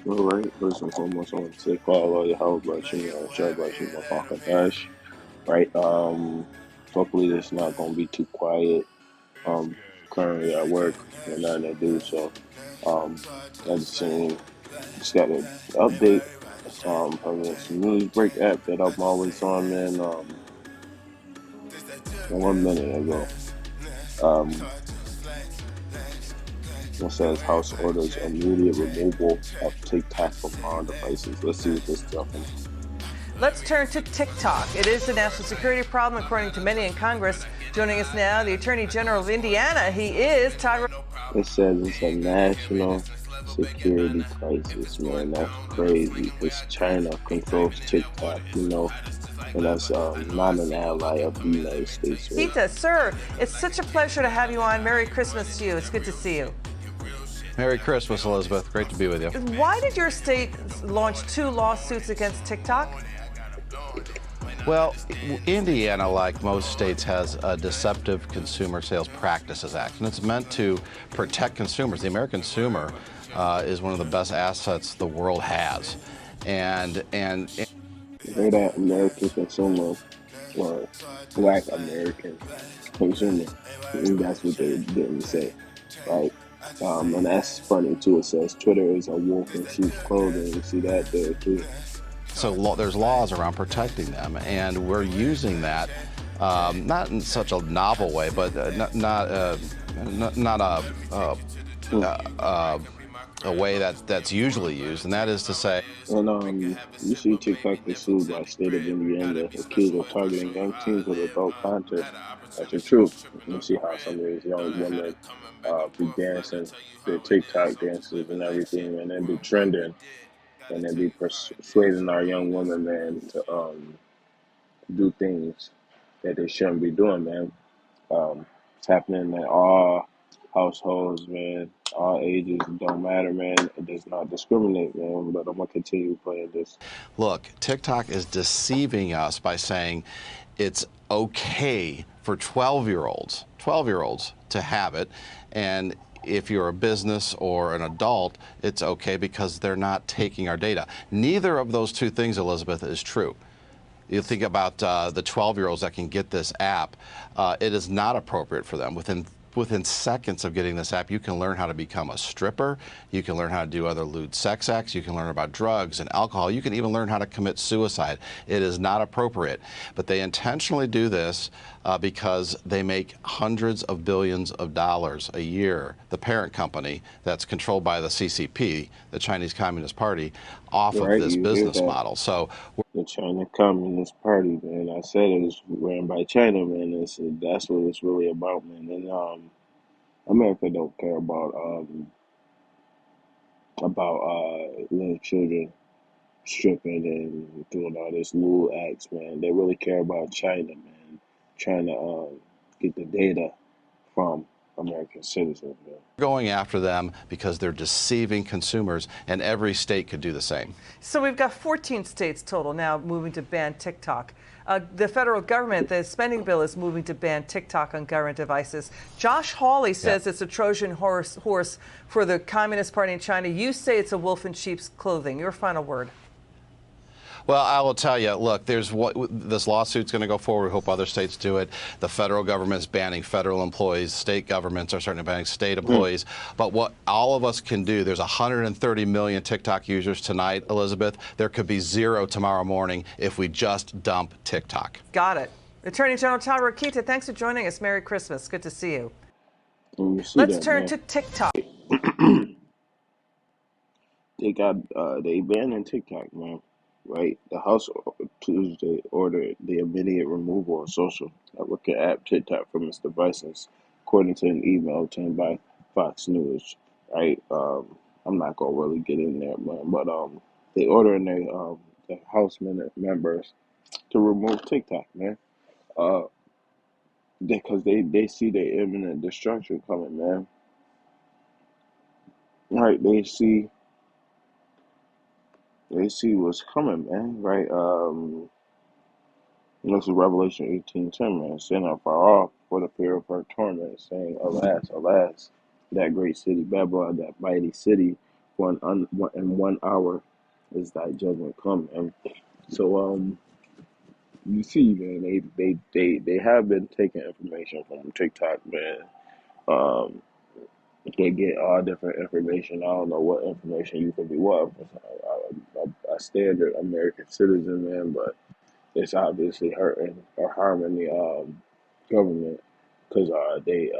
All right, first and foremost, I want to say, Call all your help, Shah Dash. Right. Hopefully, it's not gonna be too quiet. Currently at work, and nothing to do, so I just got an update from this news break app that I'm always on, man. 1 minute ago, um, it says House orders immediate removal of TikTok from all devices. Let's see what this stuff is. Let's turn to TikTok. It is a national security problem, according to many in Congress. Joining us now, the Attorney General of Indiana. He is Todd. It says it's a national security crisis, man. That's crazy because China controls TikTok, and that's not an ally of the United States, right? Pita, sir, it's such a pleasure to have you on. Merry Christmas to you. It's good to see you. Merry Christmas, Elizabeth. Great to be with you. Why did your state launch 2 lawsuits against TikTok? Well, Indiana, like most states, has a Deceptive Consumer Sales Practices Act, and it's meant to protect consumers. The American consumer is one of the best assets the world has, and They're that American consumer or Black American consumer. And that's what they didn't say, right? And that's funny too. It says Twitter is a wolf in sheep's clothing. You see that there too. so there's laws around protecting them, and we're using that not in such a novel way, but not a way that's usually used, and that is to say. And you see TikTok is sued by state of Indiana, accused of targeting young teens with adult content. That's the truth. You see how some of these young women be dancing their TikTok dances and everything, and then be trending, and then be persuading our young women, man, to do things that they shouldn't be doing, man. It's happening in all households, man. All ages, it don't matter, man. It does not discriminate, man. But I'm gonna continue playing this. Look, TikTok is deceiving us by saying it's okay for 12-year-olds to have it, and if you're a business or an adult, it's okay because they're not taking our data. Neither of those two things, Elizabeth, is true. You think about the 12-year-olds that can get this app. It is not appropriate for them. Within seconds of getting this app, you can learn how to become a stripper. You can learn how to do other lewd sex acts. You can learn about drugs and alcohol. You can even learn how to commit suicide. It is not appropriate. But they intentionally do this because they make hundreds of billions of dollars a year, the parent company that's controlled by the CCP, the Chinese Communist Party, off of Right? this You hear business that? model. So The China Communist Party, man. I said it was ran by China, man. That's what it's really about, man. And America don't care about little children stripping and doing all this lewd acts, man. They really care about China, man. Trying to get the data from American citizens, man. going after them because they're deceiving consumers, and every state could do the same. So we've got 14 states total now moving to ban TikTok. The federal government, the spending bill is moving to ban TikTok on government devices. Josh Hawley says it's a Trojan horse for the Communist Party in China. You say it's a wolf in sheep's clothing. Your final word. Well, I will tell you, look, this lawsuit's going to go forward. We hope other states do it. The federal government is banning federal employees. State governments are starting to ban state employees. But what all of us can do, there's 130 million TikTok users tonight, Elizabeth. There could be 0 tomorrow morning if we just dump TikTok. Got it. Attorney General Todd Rokita, thanks for joining us. Merry Christmas. Good to see you. And you see Let's that, turn man. to TikTok. They banned TikTok, man. Right? The House Tuesday ordered the immediate removal of social networking app TikTok from its devices, according to an email obtained by Fox News. Right? I'm not gonna really get in there, man, but they ordering the House members to remove TikTok, man. Uh, because they see the imminent destruction coming, man. Right? They see what's coming, man. Right? This is Revelation 18:10, man. Sin not far off for the fear of her torment, saying, Alas, alas, that great city, Babylon, that mighty city, in 1 hour is thy judgment come. And so you see, man, they have been taking information from TikTok, man. Um, they get all different information. I don't know what information you could be what a standard American citizen, man, but it's obviously hurting or harming the government because they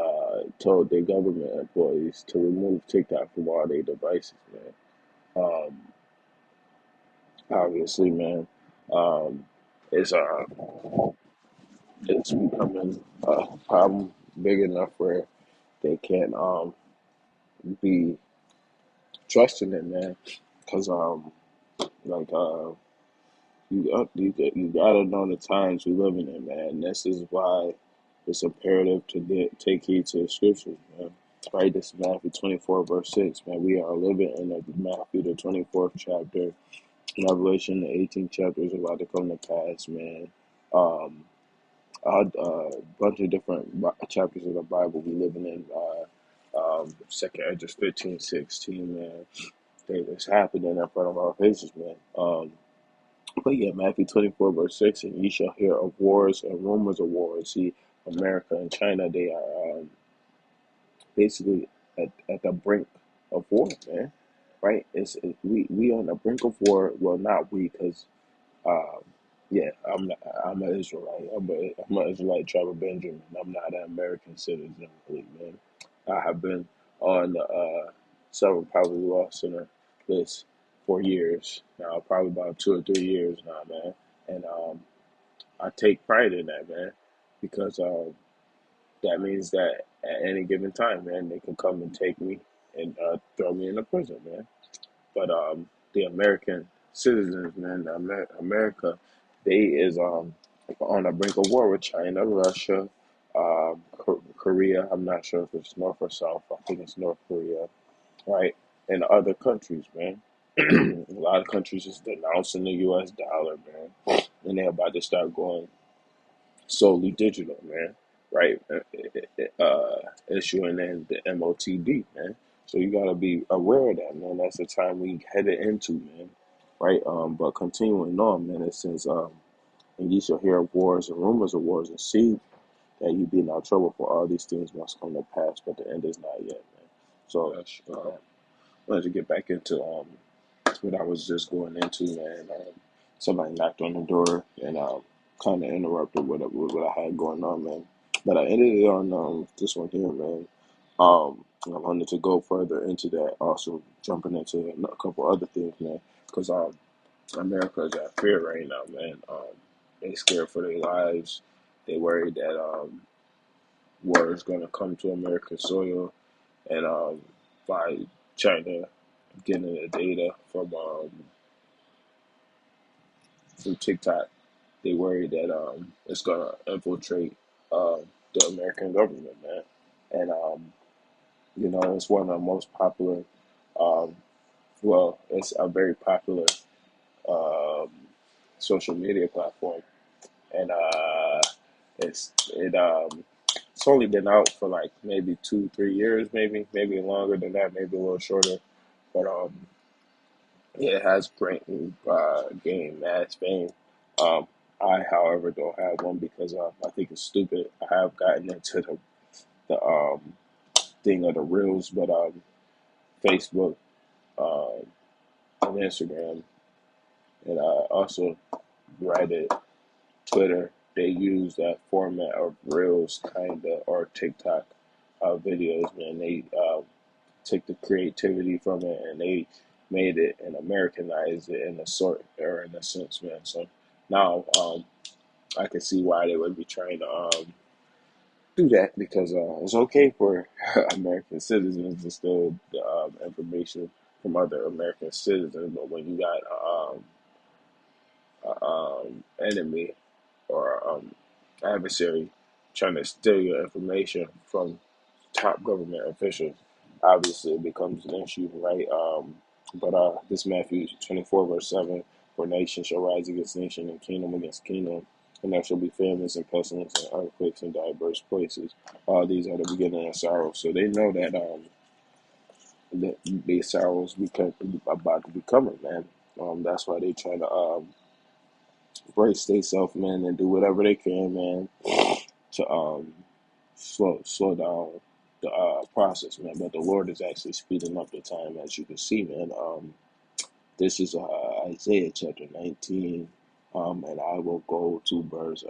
told their government employees to remove TikTok from all their devices, man. Um, obviously, man, um, it's it's becoming a problem big enough where they can't be trusting it, man. Because like you gotta know the times we living in, man. This is why it's imperative to take heed to the scriptures, man. Right, this is Matthew 24, verse 6, man. We are living in Matthew, the 24th chapter. Revelation, the 18th chapter is about to come to pass, man. Um, a bunch of different chapters of the Bible we living in. Second Edges 15:16, man. It's happening in front of our faces, man. But yeah, Matthew 24, verse 6, and ye shall hear of wars and rumors of wars. See, America and China, they are basically at the brink of war, man. Right? We on the brink of war. Well, not we, because um, yeah, I'm an Israelite. I'm an Israelite tribe of Benjamin. I'm not an American citizen, really, man. I have been on the several probably law center list for years now, probably about 2 or 3 years now, man. And I take pride in that, man, because that means that at any given time, man, they can come and take me and throw me in the prison, man. But the American citizens, man, America, they is on the brink of war with China, Russia, Korea. I'm not sure if it's North or South. I think it's North Korea, right? And other countries, man. A lot of countries is denouncing the U.S. dollar, man, and they're about to start going solely digital, man. Right? Issuing in the MOTD, man. So you gotta be aware of that, man. That's the time we headed into, man. Right? But continuing on, man, it says, and ye shall hear of wars and rumors of wars, and see that you be not troubled, for all these things must come to pass, but the end is not yet, man. So that's wanted to get back into what I was just going into, man. Somebody knocked on the door and kind of interrupted what I had going on, man. But I ended it on this one here, man. I wanted to go further into that, also jumping into a couple other things, man, because America is at fear right now, man. They scared for their lives. They worried that war is going to come to American soil, and by China getting the data from TikTok, they worry that it's gonna infiltrate the American government, man. And it's one of the most popular. Um, well, it's a very popular um, social media platform, and it's only been out for like maybe 2, 3 years, maybe longer than that, maybe a little shorter. But it has gained mass fame. Um, I, however, don't have one because I think it's stupid. I have gotten into the thing of the reels, but Facebook um, and Instagram, and also Reddit, Twitter, they use that format of reels, kinda, or TikTok videos. Man, they took the creativity from it and they made it and Americanized it in a sort or in a sense, man. So now I can see why they would be trying to do that because it's okay for American citizens to steal the information from other American citizens, but when you got enemy or adversary trying to steal your information from top government officials, obviously it becomes an issue, right? But this Matthew 24, verse 7, for nation shall rise against nation and kingdom against kingdom, and there shall be famines and pestilence and earthquakes in diverse places. All these are the beginning of sorrow. So they know that that their sorrows become about to be coming, man. That's why they try to brace themselves, man, and do whatever they can, man, to slow down the process, man. But the Lord is actually speeding up the time, as you can see, man. This is Isaiah chapter 19, and I will go to verse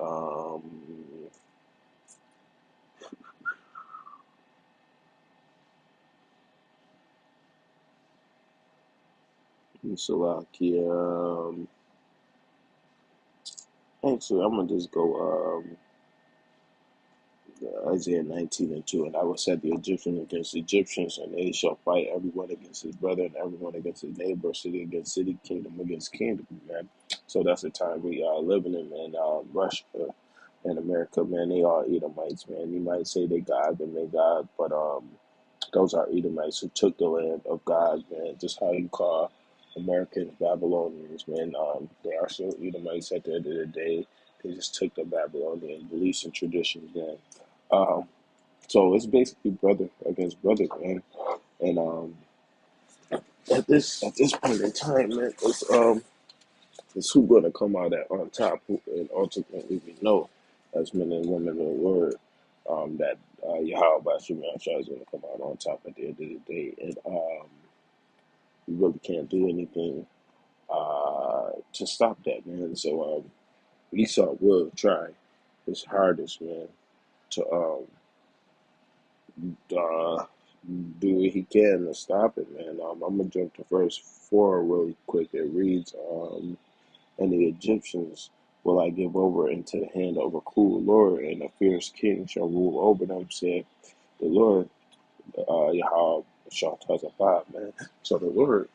Salakia. Actually, I'm gonna just go Isaiah 19 and 2, and I will set the Egyptians against the Egyptians, and they shall fight everyone against his brother, and everyone against his neighbor, city against city, kingdom against kingdom, man. So that's the time we are living in, man. Russia and America, man, they are Edomites, man. You might say they God, they may God, but those are Edomites who took the land of God, man. Just how you call Americans Babylonians, man. They are still Edomites at the end of the day. They just took the Babylonian beliefs and traditions, man. Um, so it's basically brother against brother, man. And at this point in time, man, it's who gonna come out at on top, and ultimately we know as men and women of the word that Yahweh Bashim Yahshua is gonna come out on top at the end of the day, and we really can't do anything to stop that, man. So Esau will try his hardest, man, to uh, do what he can to stop it, man. I'm gonna jump to verse 4 really quick. It reads, "And the Egyptians will I give over into the hand of a cruel Lord, and a fierce king shall rule over them," said the Lord, Yahweh Shaltazabah, man. So the Lord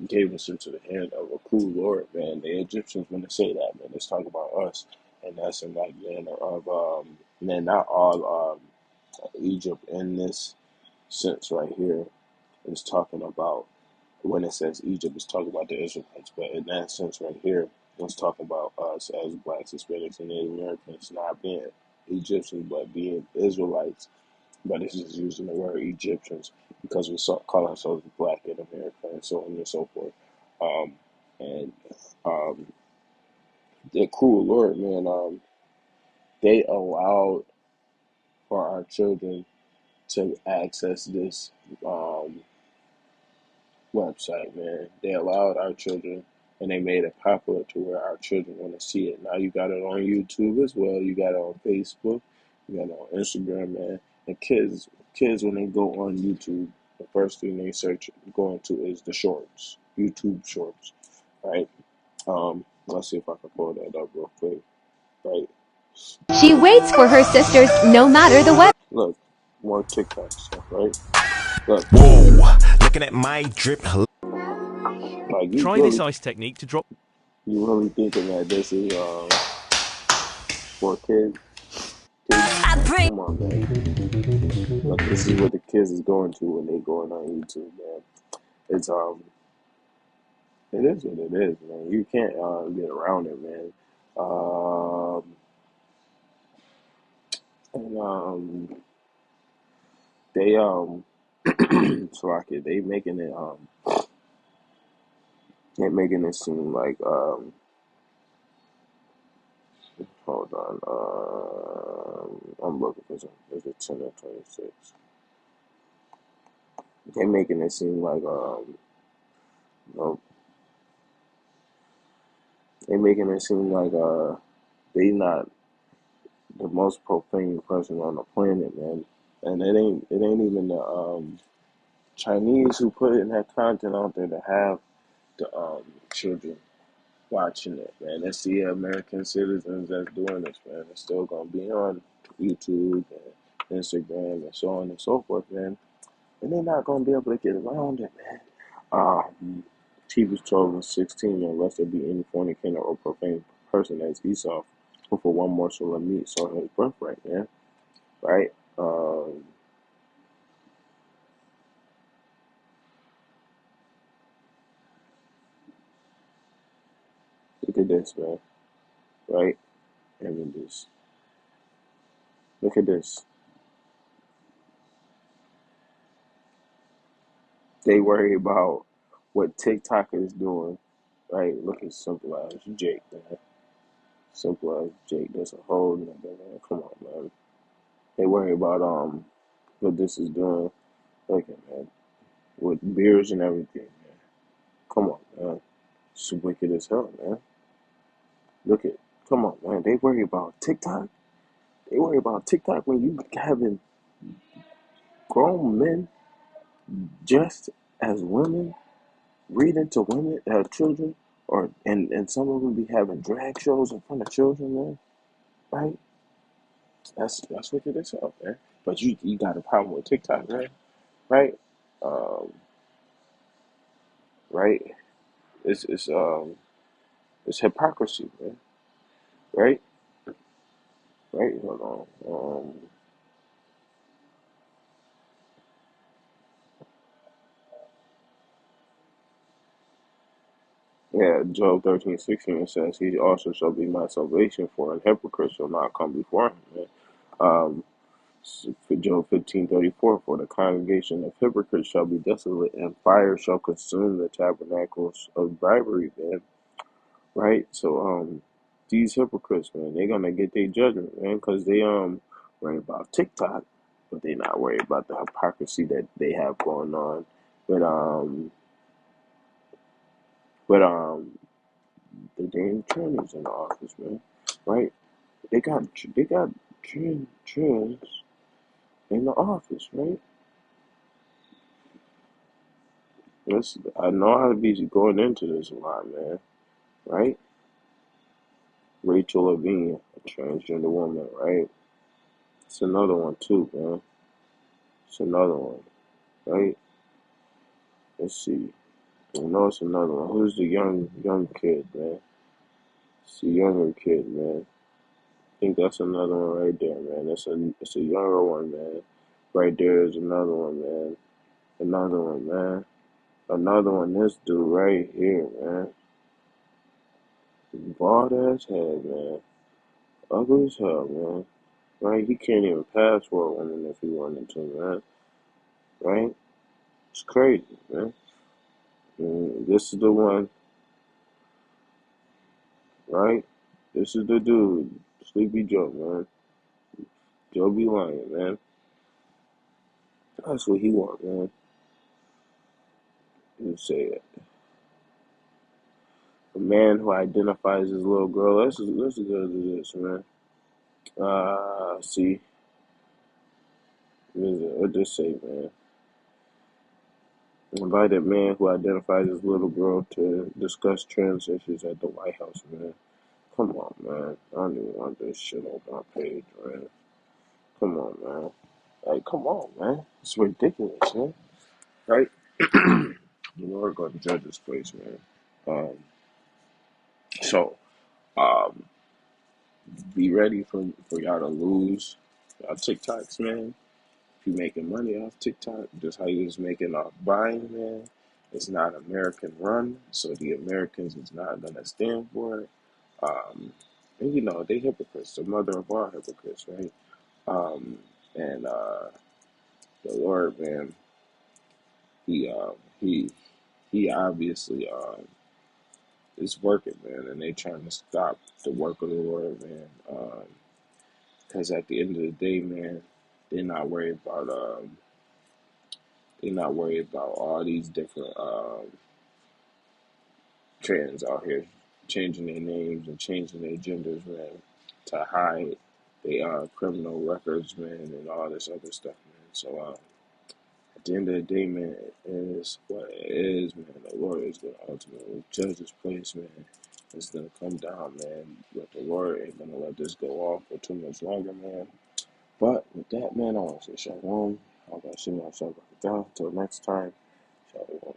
gave us into the hand of a cruel Lord, man. The Egyptians, when they say that, man, it's talking about us, and that's in like manner of man, not all Egypt in this sense right here is talking about, when it says Egypt, it's talking about the Israelites, but in that sense right here, it's talking about us as blacks, Hispanics, and Native Americans not being Egyptians, but being Israelites. But it's just using the word Egyptians because we call ourselves black in America and so on and so forth. Um, and the cruel Lord, man, they allowed for our children to access this um, website, man. They allowed our children, and they made it popular to where our children want to see it. Now you got it on YouTube as well. You got it on Facebook. You got it on Instagram, man. And kids when they go on YouTube, the first thing they search going to is the shorts, YouTube shorts, right? Let's see if I can pull that up real quick, right? She waits for her sisters no matter the weather. Look, more TikTok stuff, right? Look, Whoa, looking at my drip. like Try this ice technique to drop. you really thinking that this is for kids, man? Come on, man. But this is what the kids is going to when they going on YouTube, man. It's it is what it is, man. You can't get around it, man. Um, and they Slocky, they making it seem like hold on, I'm looking for some. Is it 10 or 26? They making it seem like no, they making it seem like they not the most profane person on the planet, man. And it ain't even the Chinese who put in that content out there to have the children watching it, man. It's the American citizens that's doing this, man. It's still gonna be on YouTube and Instagram and so on and so forth, man. And they're not gonna be able to get around it, man. Hebrews 12 and 16, unless there be any fornicator or profane person as Esau, who for one morsel of meat saw his birthright, man. Right? Look at this, man. Right? I mean, this. Look at this. They worry about what TikTok is doing, right? Look at Simple as Jake, man. Simple as Jake. That's a whole nother, man. Come on, man. They worry about what this is doing. Look at, man, with beers and everything, man. Come on, man. It's wicked as hell, man. Look at, come on, man. They worry about TikTok. They worry about TikTok when you having grown men just as women reading to women, children, or and some of them be having drag shows in front of children, man. Right? That's wicked as hell, man. But you got a problem with TikTok, man? Right? Um, right? It's hypocrisy, man. Right? Right? Hold on. Yeah, Job 13:16 it says, "He also shall be my salvation, for an hypocrite shall not come before him." Man. Um, for Job 15:34, for the congregation of hypocrites shall be desolate, and fire shall consume the tabernacles of bribery, man. Right? So, these hypocrites, man, they're gonna get their judgment, man, because they worry about TikTok, but they not worried about the hypocrisy that they have going on. But but the damn attorneys in the office, man. Right? They got trends in the office, right? I know how to be going into this a lot, man. Right? Rachel Levine, a transgender woman, right? It's another one too, man. It's another one, right? Let's see. I know it's another one. Who's the young kid, man? It's a younger kid, man. I think that's another one right there, man. It's a younger one, man. Right there is another one, man. Another one, man. Another one, this dude right here, man. Bald ass head, man. Ugly as hell, man. Right? He can't even pass for a woman if he wanted to, man. Right? It's crazy, man. This is the one, right? This is the dude, Sleepy Joe, man. Joe be lying, man. That's what he want, man. You say it. A man who identifies as a little girl. Let's go to this, man. See, what this say, man? Invited man who identifies as little girl to discuss trans issues at the White House, man. Come on, man. I don't even want this shit on my page, man. Come on, man. Like, come on, man. It's ridiculous, man. Right? The Lord going to judge this place, man. So, um, be ready for y'all to lose y'all TikToks, man. If you making money off TikTok, just how you was making off buying, man. It's not American run, so the Americans is not gonna stand for it. Um, and you know they hypocrites, the mother of all hypocrites, right? Um, and the Lord, man, he he he obviously is working, man, and they trying to stop the work of the Lord, man. Because at the end of the day, man, they're not worried about all these different trans out here changing their names and changing their genders, man, to hide their criminal records, man, and all this other stuff, man. So at the end of the day, man, it is what it is, man. The Lord is gonna ultimately judge this place, man. It's gonna come down, man. But the Lord ain't gonna let this go off for too much longer, man. But with that, man, I want to say shalom. I'm gonna see myself down. Until next time, shalom.